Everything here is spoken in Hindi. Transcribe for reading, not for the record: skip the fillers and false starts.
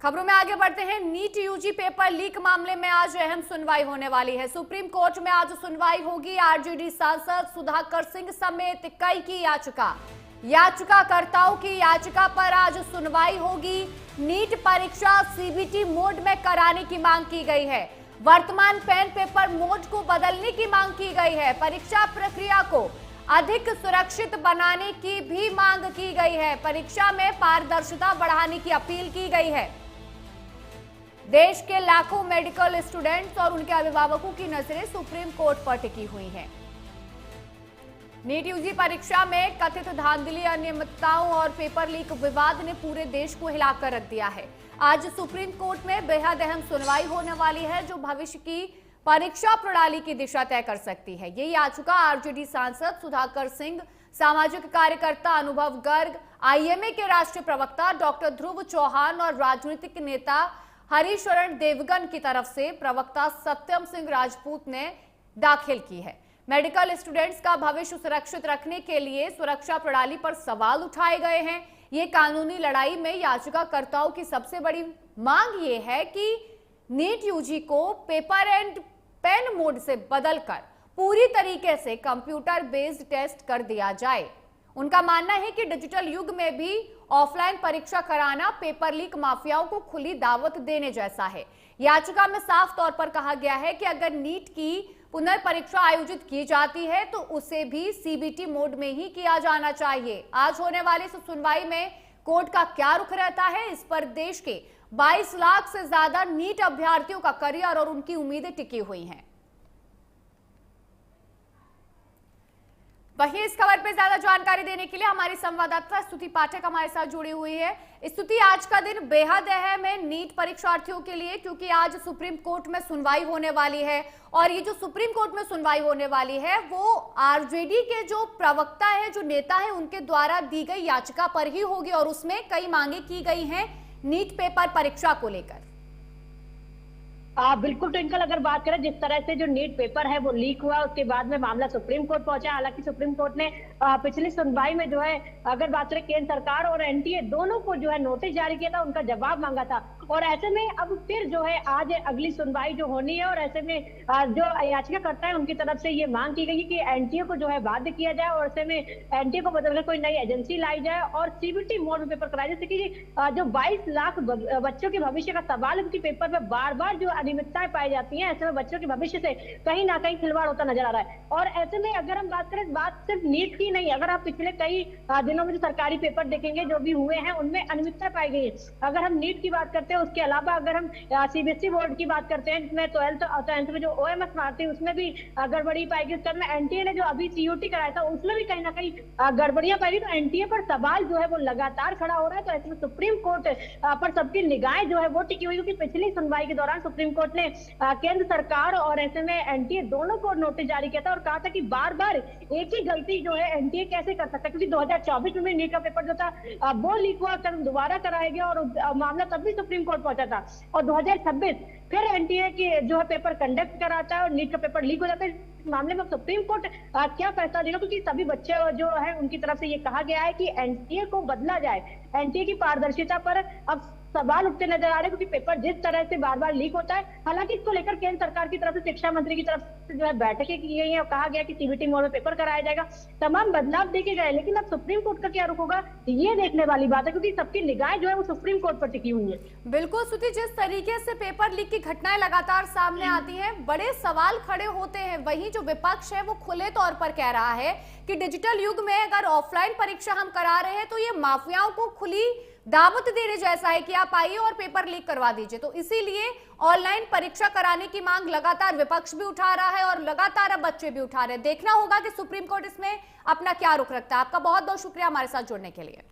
खबरों में आगे बढ़ते हैं। नीट यूजी पेपर लीक मामले में आज अहम सुनवाई होने वाली है। सुप्रीम कोर्ट में आज सुनवाई होगी। आरजेडी सांसद सुधाकर सिंह समेत कई की याचिकाकर्ताओं की याचिका पर आज सुनवाई होगी। नीट परीक्षा सीबीटी मोड में कराने की मांग की गई है। वर्तमान पेन पेपर मोड को बदलने की मांग की गई है। परीक्षा प्रक्रिया को अधिक सुरक्षित बनाने की भी मांग की गई है। परीक्षा में पारदर्शिता बढ़ाने की अपील की गई है। देश के लाखों मेडिकल स्टूडेंट्स और उनके अभिभावकों की नजरें सुप्रीम कोर्ट पर टिकी हुई हैं। नीट यूजी परीक्षा में कथित धांधली, अनियमितताओं और पेपर लीक विवाद ने पूरे देश को हिलाकर रख दिया है। आज सुप्रीम कोर्ट में बेहद अहम सुनवाई होने वाली है, जो भविष्य की परीक्षा प्रणाली की दिशा तय कर सकती है। ये याचिका आरजेडी सांसद सुधाकर सिंह, सामाजिक कार्यकर्ता अनुभव गर्ग, आईएमए के राष्ट्रीय प्रवक्ता डॉक्टर ध्रुव चौहान और राजनीतिक नेता हरीशरण देवगन की तरफ से प्रवक्ता सत्यम सिंह राजपूत ने दाखिल की है। मेडिकल स्टूडेंट्स का भविष्य सुरक्षित रखने के लिए सुरक्षा प्रणाली पर सवाल उठाए गए हैं। ये कानूनी लड़ाई में याचिकाकर्ताओं की सबसे बड़ी मांग ये है कि नीट यूजी को पेपर एंड पेन मोड से बदलकर पूरी तरीके से कंप्यूटर बेस्ड टेस्ट कर दिया जाए। उनका मानना है कि डिजिटल युग में भी ऑफलाइन परीक्षा कराना पेपर लीक माफियाओं को खुली दावत देने जैसा है। याचिका में साफ तौर पर कहा गया है कि अगर नीट की पुनर्परीक्षा आयोजित की जाती है तो उसे भी सीबीटी मोड में ही किया जाना चाहिए। आज होने वाली इस सुनवाई में कोर्ट का क्या रुख रहता है, इस पर देश के 22 लाख से ज्यादा नीट अभ्यर्थियों का करियर और उनकी उम्मीदें टिकी हुई हैं। वहीं इस खबर पर ज्यादा जानकारी देने के लिए हमारी संवाददाता स्तुति पाठक हमारे साथ जुड़ी हुई है। स्तुति, आज का दिन बेहद अहम है नीट परीक्षार्थियों के लिए, क्योंकि आज सुप्रीम कोर्ट में सुनवाई होने वाली है और ये जो सुप्रीम कोर्ट में सुनवाई होने वाली है वो आरजेडी के जो प्रवक्ता है, जो नेता है, उनके द्वारा दी गई याचिका पर ही होगी और उसमें कई मांगे की गई हैं नीट पेपर परीक्षा को लेकर। बिल्कुल ट्विंकल, अगर बात करें जिस तरह से जो नीट पेपर है वो लीक हुआ, उसके बाद में मामला सुप्रीम कोर्ट पहुंचा। हालांकि सुप्रीम कोर्ट ने पिछली सुनवाई में जो है, अगर बात करें केंद्र सरकार और एनटीए दोनों को जो है नोटिस जारी किया था, उनका जवाब मांगा था और ऐसे में अब फिर जो है आज अगली सुनवाई जो होनी है और ऐसे में जो याचिकाकर्ता है उनकी तरफ से ये मांग की गई कि एनटीए को जो है बाध्य किया जाए और ऐसे में एनटीए को बदलकर कोई नई एजेंसी लाई जाए और सीबीटी मोड में पेपर कराया। जैसे कि जो 22 लाख बच्चों के भविष्य का सवाल, उनकी पेपर में बार बार जो अनियमितताएं पाई जाती हैं, ऐसे में बच्चों के भविष्य से कहीं ना कहीं खिलवाड़ होता नजर आ रहा है। और ऐसे में अगर हम बात करें, बात सिर्फ नीट की नहीं, अगर आप पिछले कई दिनों में जो सरकारी पेपर देखेंगे जो भी हुए हैं उनमें अनियमितता पाई गई है। अगर हम नीट की बात करते हैं, उसके अलावा अगर हम सीबीएसई बोर्ड की बात करते हैं, इसमें 12th में जो ओएमएस मारती है उसमें भी गड़बड़ी पाई गई। उसके में एनटीए ने जो अभी सीयूटी कराया था उसमें भी कहीं ना कहीं गड़बड़ियां पाई गई। तो एनटीए पर सवाल जो है वो लगातार खड़ा हो रहा है। तो ऐसे में सुप्रीम कोर्ट पर सबकी निगाहें जो है वो टिकी हुई, क्योंकि पिछली सुनवाई के दौरान सुप्रीम कोर्ट ने केंद्र सरकार और ऐसे में एनटीए दोनों को नोटिस जारी किया था और कहा था कि बार बार एक ही गलती जो है एनटीए कैसे कर सकता है, क्योंकि 2024 में नीट का पेपर जो था वो लीक हुआ, दोबारा कराया गया और मामला तब भी सुप्रीम कोर्ट पहुंचा था और 2026 फिर एनटीए की जो है पेपर कंडक्ट कराता है और नीट का पेपर लीक हो जाता है। इस मामले में सुप्रीम कोर्ट क्या फैसला देगा, क्योंकि सभी बच्चे जो है उनकी तरफ से ये कहा गया है कि एनटीए को बदला जाए। एनटीए की पारदर्शिता पर अब सवाल उठते नजर आ रहे हैं, क्योंकि पेपर जिस तरह से बार बार लीक होता है। हालांकि इसको लेकर केंद्र सरकार की तरफ से, शिक्षा मंत्री की तरफ से जो है बैठकें की गई हैं और कहा गया कि सीबीटी मोड में पेपर कराया जाएगा। तमाम बदलाव देखे गए, लेकिन अब सुप्रीम कोर्ट का क्या रुख होगा ये देखने वाली बात है, क्योंकि सबकी निगाहें जो है वो सुप्रीम कोर्ट पर टिकी हुई है। बिल्कुल स्तुति, जिस तरीके से पेपर लीक की घटनाएं लगातार सामने आती हैं, बड़े सवाल खड़े होते हैं। वहीं जो विपक्ष है वो खुले तौर पर कह रहा है कि डिजिटल युग में अगर ऑफलाइन परीक्षा हम करा रहे हैं तो ये माफियाओं को खुली दावत देने जैसा है कि आप आइए और पेपर लीक करवा दीजिए। तो इसीलिए ऑनलाइन परीक्षा कराने की मांग लगातार विपक्ष भी उठा रहा है और लगातार अब बच्चे भी उठा रहे हैं। देखना होगा कि सुप्रीम कोर्ट इसमें अपना क्या रुख रखता है। आपका बहुत बहुत शुक्रिया हमारे साथ जुड़ने के लिए।